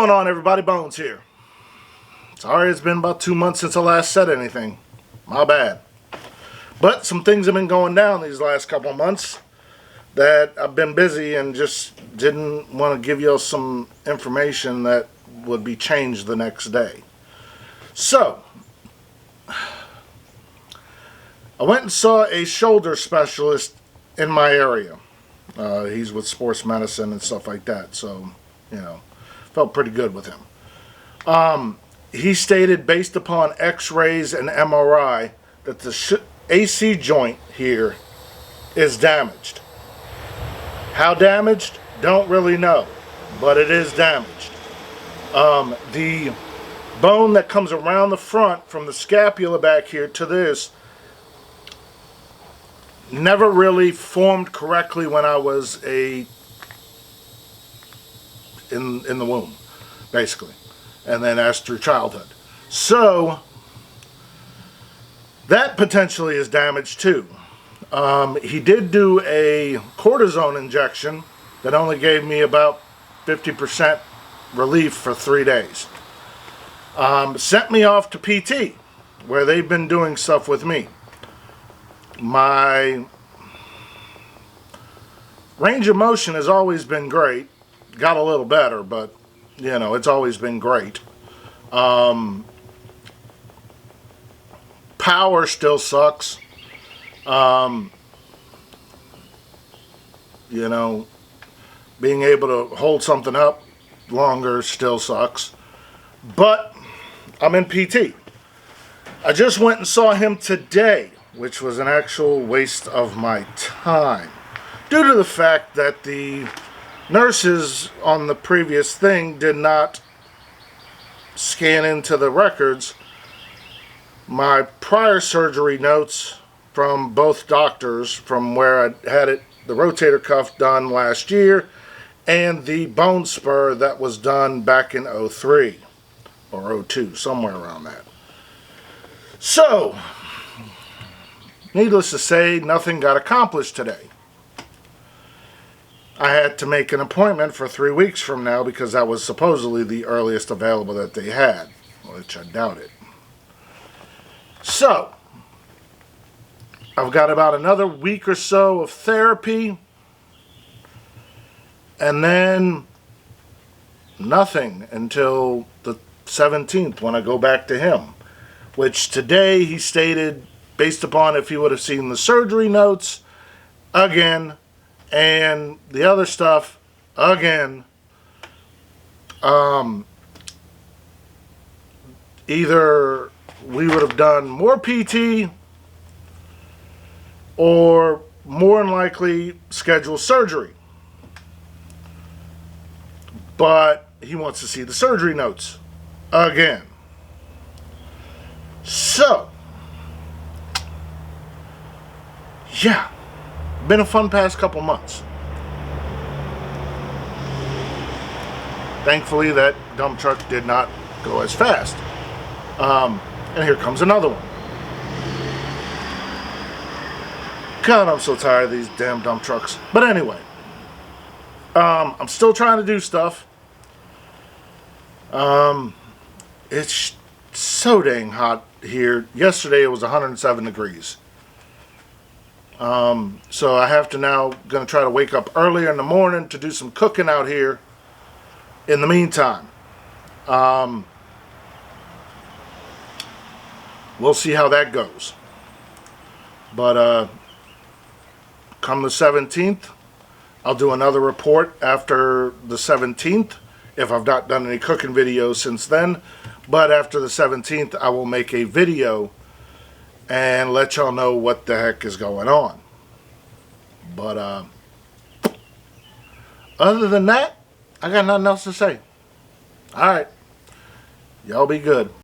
going on, everybody? Bones here. Sorry it's been about 2 months since I last said anything. My bad. But some things have been going down these last couple of months that I've been busy and just didn't want to give you some information that would be changed the next day. So, I went and saw a shoulder specialist in my area. He's with sports medicine and stuff like that, so, you know, felt pretty good with him. He stated, based upon x-rays and MRI, that the AC joint here is damaged. How damaged? Don't really know, but it is damaged. The bone that comes around the front from the scapula back here to this never really formed correctly when I was in the womb, basically, and then as through childhood. So that potentially is damaged too. He did do a cortisone injection that only gave me about 50% relief for 3 days. Sent me off to PT, where they've been doing stuff with me. My range of motion has always been great. Got a little better, but you know, it's always been great. Power still sucks. You know, being able to hold something up longer still sucks. But I'm in PT. I just went and saw him today, which was an actual waste of my time, due to the fact that the nurses on the previous thing did not scan into the records my prior surgery notes from both doctors, from where I had the rotator cuff done last year and the bone spur that was done back in 03 or 02, somewhere around that. So, needless to say, nothing got accomplished today. I had to make an appointment for 3 weeks from now because that was supposedly the earliest available that they had, which I doubt it. So, I've got about another week or so of therapy, and then nothing until the 17th when I go back to him, which today he stated, based upon if he would have seen the surgery notes again and the other stuff again, either we would have done more PT or more than likely schedule surgery. But he wants to see the surgery notes again. So, yeah, been a fun past couple months. Thankfully, that dump truck did not go as fast. And here comes another one. God, I'm so tired of these damn dump trucks. But anyway, I'm still trying to do stuff. It's so dang hot here. Yesterday it was 107 degrees. So I have to now, going to try to wake up earlier in the morning to do some cooking out here in the meantime. We'll see how that goes. But come the 17th, I'll do another report after the 17th, if I've not done any cooking videos since then. But after the 17th, I will make a video and let y'all know what the heck is going on. But other than that, I got nothing else to say. Alright, y'all be good.